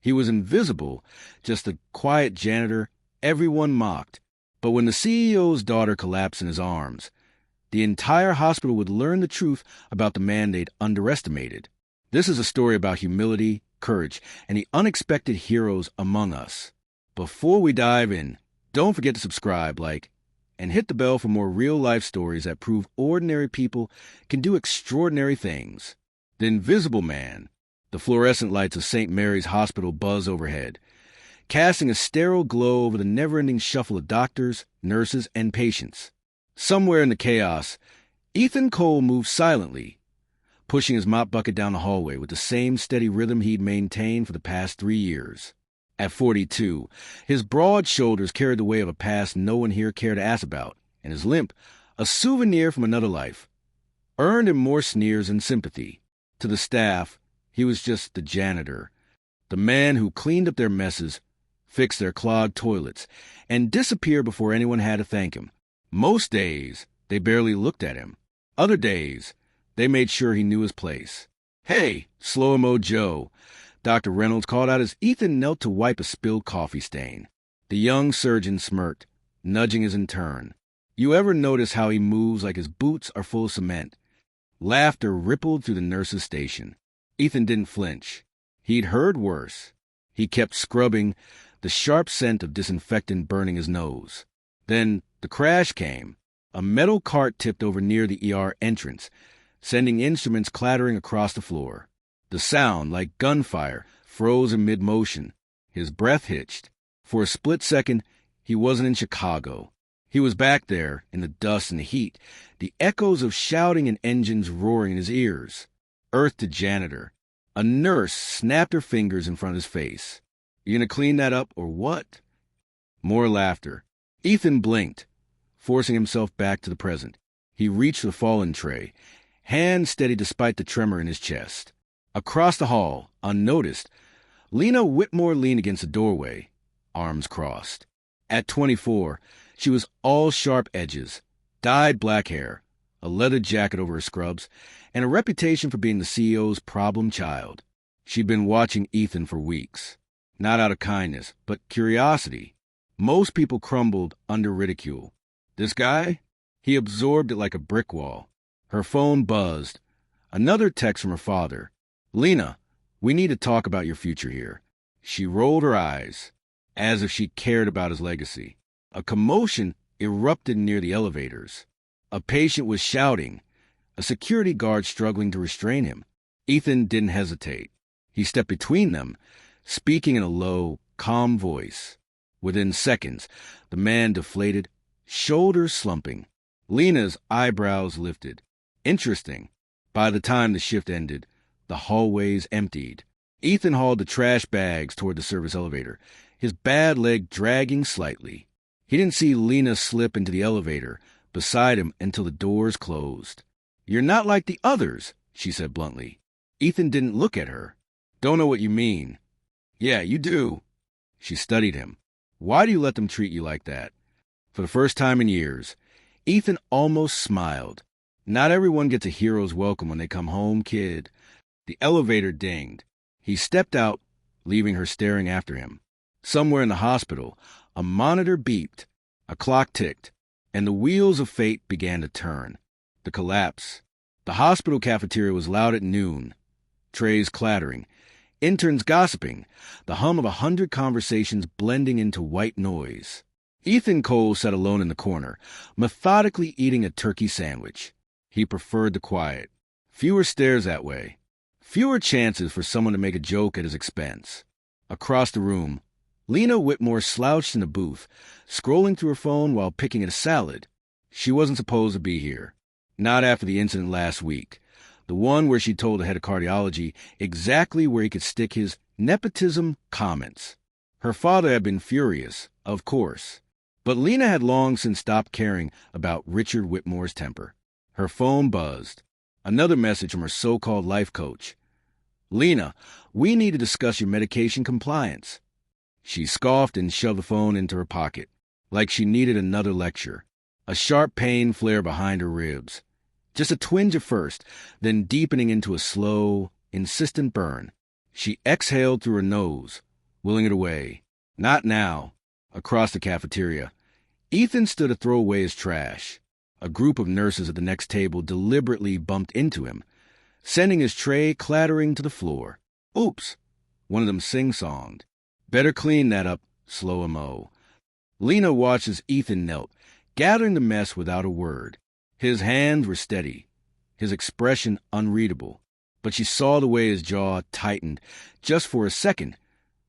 He was invisible, just a quiet janitor everyone mocked. But when the CEO's daughter collapsed in his arms, the entire hospital would learn the truth about the man they'd underestimated. This is a story about humility, courage, and the unexpected heroes among us. Before we dive in, don't forget to subscribe, like, and hit the bell for more real-life stories that prove ordinary people can do extraordinary things. The Invisible Man. The fluorescent lights of St. Mary's Hospital buzz overhead, casting a sterile glow over the never-ending shuffle of doctors, nurses, and patients. Somewhere in the chaos, Ethan Cole moved silently, pushing his mop bucket down the hallway with the same steady rhythm he'd maintained for the past 3 years. At 42, his broad shoulders carried the weight of a past no one here cared to ask about, and his limp, a souvenir from another life, earned him more sneers and sympathy. To the staff, he was just the janitor, the man who cleaned up their messes, fixed their clogged toilets, and disappeared before anyone had to thank him. Most days, they barely looked at him. Other days, they made sure he knew his place. "Hey, Slow-Mo Joe," Dr. Reynolds called out as Ethan knelt to wipe a spilled coffee stain. The young surgeon smirked, nudging his intern. You ever notice how he moves like his boots are full of cement? Laughter rippled through the nurse's station. Ethan didn't flinch. He'd heard worse. He kept scrubbing, the sharp scent of disinfectant burning his nose. Then the crash came. A metal cart tipped over near the ER entrance, sending instruments clattering across the floor. The sound, like gunfire, froze in mid-motion. His breath hitched. For a split second, he wasn't in Chicago. He was back there, in the dust and the heat, the echoes of shouting and engines roaring in his ears. Earth to janitor. A nurse snapped her fingers in front of his face. "You gonna clean that up, or what?" More laughter. Ethan blinked, forcing himself back to the present. He reached for the fallen tray, hand steady despite the tremor in his chest. Across the hall, unnoticed, Lena Whitmore leaned against the doorway, arms crossed. At 24, she was all sharp edges, dyed black hair, a leather jacket over her scrubs, and a reputation for being the CEO's problem child. She'd been watching Ethan for weeks, not out of kindness, but curiosity. Most people crumbled under ridicule. This guy? He absorbed it like a brick wall. Her phone buzzed. Another text from her father. "Lena, we need to talk about your future here." She rolled her eyes, as if she cared about his legacy. A commotion erupted near the elevators. A patient was shouting, a security guard struggling to restrain him. Ethan didn't hesitate. He stepped between them, speaking in a low, calm voice. Within seconds, the man deflated, shoulders slumping. Lena's eyebrows lifted. Interesting. By the time the shift ended, the hallways emptied. Ethan hauled the trash bags toward the service elevator, his bad leg dragging slightly. He didn't see Lena slip into the elevator beside him until the doors closed. "You're not like the others," she said bluntly. Ethan didn't look at her. "Don't know what you mean." "Yeah, you do." She studied him. "Why do you let them treat you like that?" For the first time in years, Ethan almost smiled. "Not everyone gets a hero's welcome when they come home, kid." The elevator dinged. He stepped out, leaving her staring after him. Somewhere in the hospital, a monitor beeped, a clock ticked, and the wheels of fate began to turn. The collapse. The hospital cafeteria was loud at noon. Trays clattering, interns gossiping, the hum of 100 conversations blending into white noise. Ethan Cole sat alone in the corner, methodically eating a turkey sandwich. He preferred the quiet. Fewer stares that way. Fewer chances for someone to make a joke at his expense. Across the room, Lena Whitmore slouched in the booth, scrolling through her phone while picking at a salad. She wasn't supposed to be here. Not after the incident last week. The one where she told the head of cardiology exactly where he could stick his nepotism comments. Her father had been furious, of course. But Lena had long since stopped caring about Richard Whitmore's temper. Her phone buzzed. Another message from her so-called life coach. "Lena, we need to discuss your medication compliance." She scoffed and shoved the phone into her pocket, like she needed another lecture. A sharp pain flared behind her ribs. Just a twinge at first, then deepening into a slow, insistent burn. She exhaled through her nose, willing it away. Not now. Across the cafeteria, Ethan stood to throw away his trash. A group of nurses at the next table deliberately bumped into him, sending his tray clattering to the floor. Oops, one of them sing-songed. Better clean that up, slow-mo. Lena watched as Ethan knelt, gathering the mess without a word. His hands were steady, his expression unreadable, but she saw the way his jaw tightened just for a second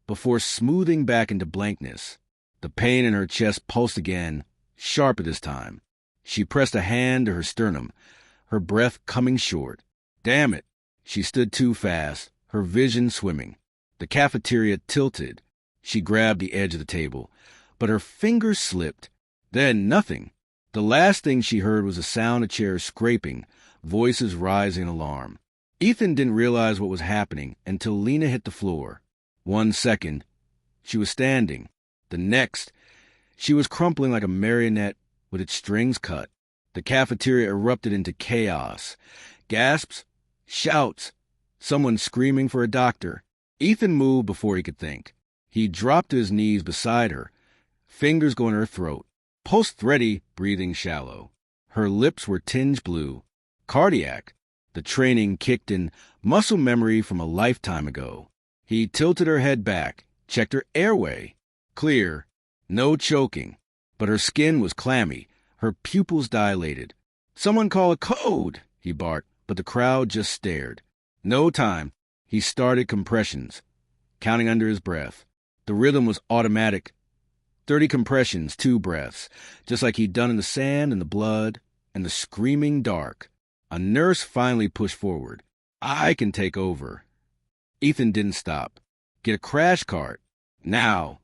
before smoothing back into blankness. The pain in her chest pulsed again, sharper this time. She pressed a hand to her sternum, her breath coming short. Damn it! She stood too fast, her vision swimming. The cafeteria tilted. She grabbed the edge of the table, but her fingers slipped. Then nothing. The last thing she heard was the sound of chairs scraping, voices rising in alarm. Ethan didn't realize what was happening until Lena hit the floor. 1 second, she was standing. The next, she was crumpling like a marionette with its strings cut. The cafeteria erupted into chaos. Gasps, shouts, someone screaming for a doctor. Ethan moved before he could think. He dropped to his knees beside her, fingers going to her throat. Post-thready, breathing shallow. Her lips were tinged blue. Cardiac. The training kicked in, muscle memory from a lifetime ago. He tilted her head back, checked her airway. Clear. No choking. But her skin was clammy, her pupils dilated. Someone call a code, he barked, but the crowd just stared. No time. He started compressions, counting under his breath. The rhythm was automatic. 30 compressions, 2 breaths, just like he'd done in the sand and the blood and the screaming dark. A nurse finally pushed forward. I can take over. Ethan didn't stop. Get a crash cart. Now.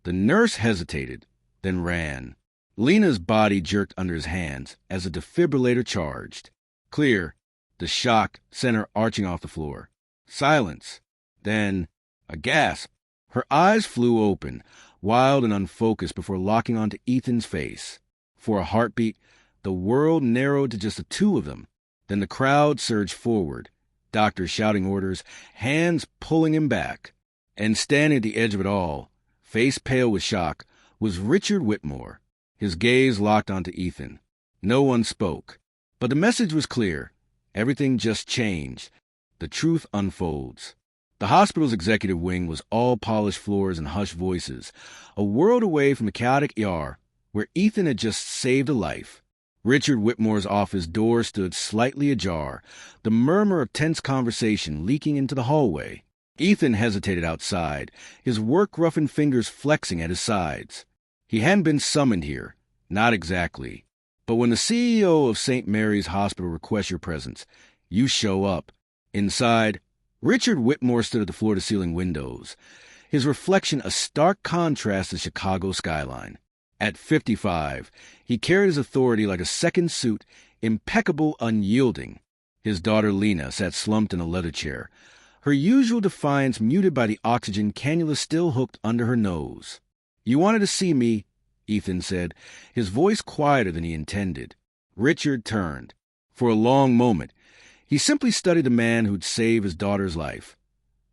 The nurse hesitated, then ran. Lena's body jerked under his hands as a defibrillator charged. Clear. The shock sent her arching off the floor. Silence. Then a gasp. Her eyes flew open, wild and unfocused, before locking onto Ethan's face. For a heartbeat, the world narrowed to just the two of them. Then the crowd surged forward, doctors shouting orders, hands pulling him back. And standing at the edge of it all, face pale with shock, was Richard Whitmore, his gaze locked onto Ethan. No one spoke. But the message was clear. Everything just changed. The truth unfolds. The hospital's executive wing was all polished floors and hushed voices, a world away from the chaotic ER where Ethan had just saved a life. Richard Whitmore's office door stood slightly ajar, the murmur of tense conversation leaking into the hallway. Ethan hesitated outside, his work-roughened fingers flexing at his sides. He hadn't been summoned here, not exactly. But when the CEO of St. Mary's Hospital requests your presence, you show up. Inside, Richard Whitmore stood at the floor-to-ceiling windows, his reflection a stark contrast to the Chicago skyline. At 55, he carried his authority like a second suit, impeccable, unyielding. His daughter Lena sat slumped in a leather chair, her usual defiance muted by the oxygen cannula still hooked under her nose. "You wanted to see me," Ethan said, his voice quieter than he intended. Richard turned. For a long moment, he simply studied the man who'd saved his daughter's life.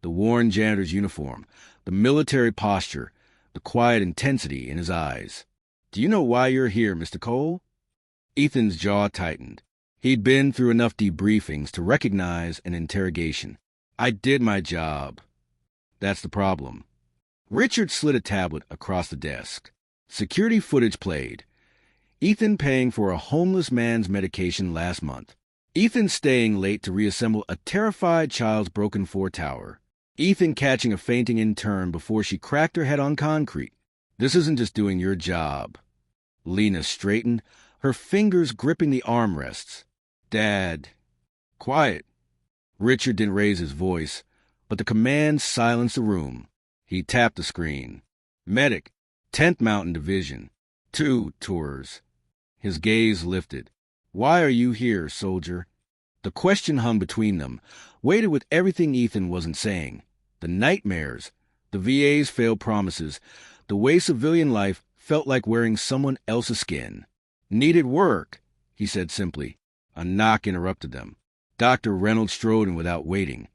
The worn janitor's uniform, the military posture, the quiet intensity in his eyes. "Do you know why you're here, Mr. Cole?" Ethan's jaw tightened. He'd been through enough debriefings to recognize an interrogation. "I did my job." That's the problem. Richard slid a tablet across the desk. Security footage played. Ethan paying for a homeless man's medication last month. Ethan staying late to reassemble a terrified child's broken floor tower. Ethan catching a fainting intern before she cracked her head on concrete. This isn't just doing your job. Lena straightened, her fingers gripping the armrests. "Dad." "Quiet." Richard didn't raise his voice, but the command silenced the room. He tapped the screen. "Medic, 10th Mountain Division. 2 tours." His gaze lifted. "Why are you here, soldier?" The question hung between them, weighted with everything Ethan wasn't saying. The nightmares, the VA's failed promises, the way civilian life felt like wearing someone else's skin. "Needed work," he said simply. A knock interrupted them. Dr. Reynolds strode in without waiting,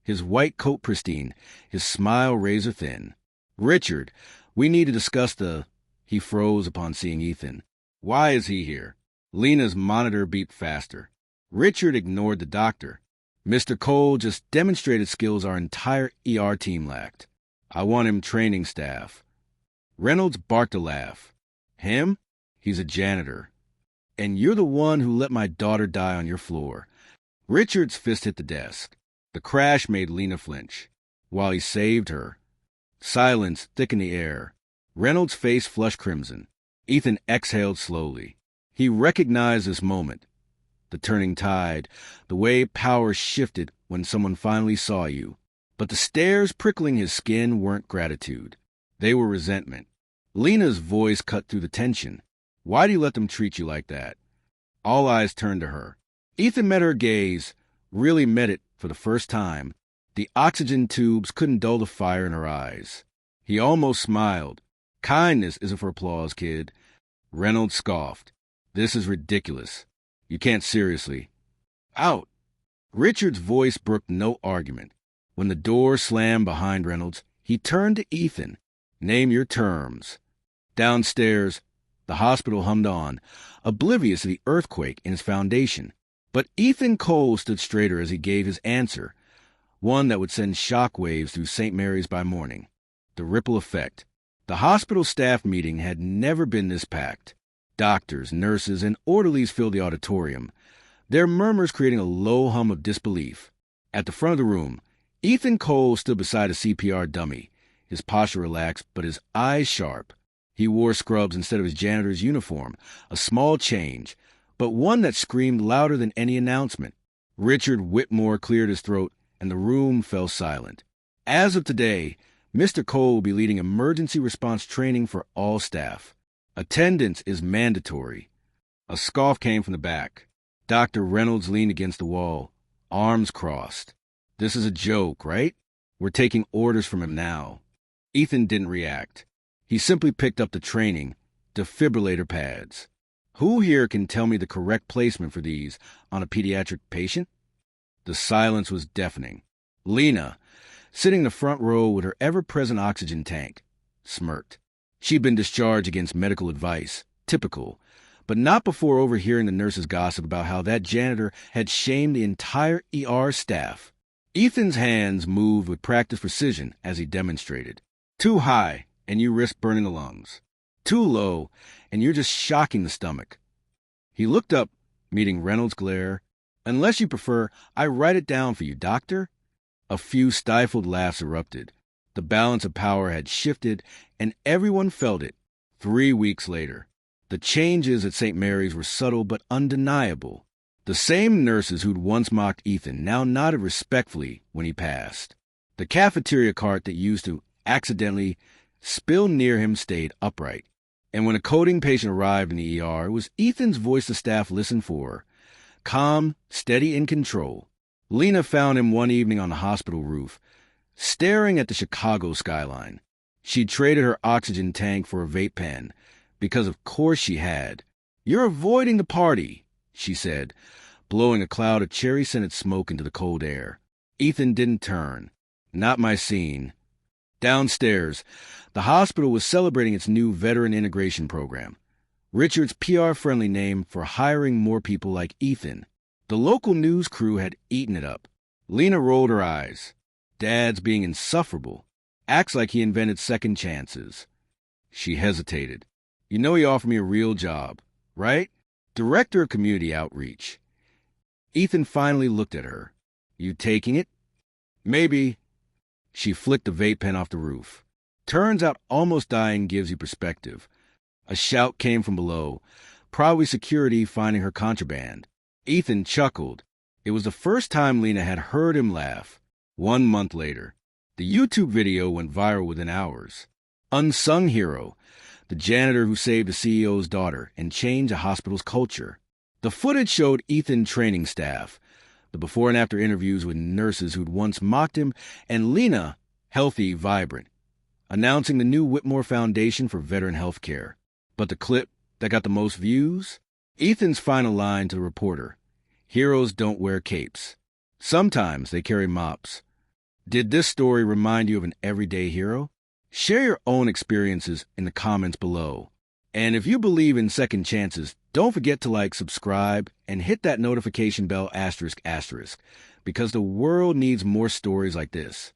his white coat pristine, his smile razor thin. Richard, we need to discuss the... He froze upon seeing Ethan. Why is he here? Lena's monitor beeped faster. Richard ignored the doctor. Mr. Cole just demonstrated skills our entire ER team lacked. I want him training staff. Reynolds barked a laugh. Him? He's a janitor. And you're the one who let my daughter die on your floor. Richard's fist hit the desk. The crash made Lena flinch. While he saved her. Silence thick in the air. Reynolds' face flushed crimson. Ethan exhaled slowly. He recognized this moment. The turning tide, the way power shifted when someone finally saw you. But the stares prickling his skin weren't gratitude. They were resentment. Lena's voice cut through the tension. Why do you let them treat you like that? All eyes turned to her. Ethan met her gaze, really met it for the first time. The oxygen tubes couldn't dull the fire in her eyes. He almost smiled. Kindness isn't for applause, kid. Reynolds scoffed. This is ridiculous. You can't seriously. Out! Richard's voice brooked no argument. When the door slammed behind Reynolds, he turned to Ethan. Name your terms. Downstairs, the hospital hummed on, oblivious of the earthquake in its foundation. But Ethan Cole stood straighter as he gave his answer, one that would send shock waves through St. Mary's by morning. The ripple effect. The hospital staff meeting had never been this packed. Doctors, nurses, and orderlies filled the auditorium, their murmurs creating a low hum of disbelief. At the front of the room, Ethan Cole stood beside a CPR dummy, his posture relaxed but his eyes sharp. He wore scrubs instead of his janitor's uniform, a small change, but one that screamed louder than any announcement. Richard Whitmore cleared his throat, and the room fell silent. As of today, Mr. Cole will be leading emergency response training for all staff. Attendance is mandatory. A scoff came from the back. Dr. Reynolds leaned against the wall, arms crossed. This is a joke, right? We're taking orders from him now. Ethan didn't react. He simply picked up the training, defibrillator pads. Who here can tell me the correct placement for these on a pediatric patient? The silence was deafening. Lena, sitting in the front row with her ever-present oxygen tank, smirked. She'd been discharged against medical advice, typical, but not before overhearing the nurses gossip about how that janitor had shamed the entire ER staff. Ethan's hands moved with practiced precision as he demonstrated. Too high, and you risk burning the lungs. Too low, and you're just shocking the stomach. He looked up, meeting Reynolds' glare. Unless you prefer, I write it down for you, doctor. A few stifled laughs erupted. The balance of power had shifted, and everyone felt it. 3 weeks later, the changes at St. Mary's were subtle but undeniable. The same nurses who'd once mocked Ethan now nodded respectfully when he passed. The cafeteria cart that used to accidentally spill near him stayed upright. And when a coding patient arrived in the ER, it was Ethan's voice the staff listened for. Calm, steady, in control. Lena found him one evening on the hospital roof, staring at the Chicago skyline. She'd traded her oxygen tank for a vape pen, because of course she had. You're avoiding the party, she said, blowing a cloud of cherry-scented smoke into the cold air. Ethan didn't turn. Not my scene. Downstairs, the hospital was celebrating its new veteran integration program. Richard's PR-friendly name for hiring more people like Ethan. The local news crew had eaten it up. Lena rolled her eyes. Dad's being insufferable. Acts like he invented second chances. She hesitated. You know he offered me a real job, right? Director of Community Outreach. Ethan finally looked at her. You taking it? Maybe. She flicked the vape pen off the roof. Turns out almost dying gives you perspective. A shout came from below, probably security finding her contraband. Ethan chuckled. It was the first time Lena had heard him laugh. 1 month later, the YouTube video went viral within hours. Unsung hero, the janitor who saved the CEO's daughter and changed the hospital's culture. The footage showed Ethan training staff, the before and after interviews with nurses who'd once mocked him, and Lena, healthy, vibrant, announcing the new Whitmore Foundation for Veteran Health Care. But the clip that got the most views? Ethan's final line to the reporter. Heroes don't wear capes. Sometimes they carry mops. Did this story remind you of an everyday hero? Share your own experiences in the comments below. And if you believe in second chances, don't forget to subscribe, and hit that notification bell ***, because the world needs more stories like this.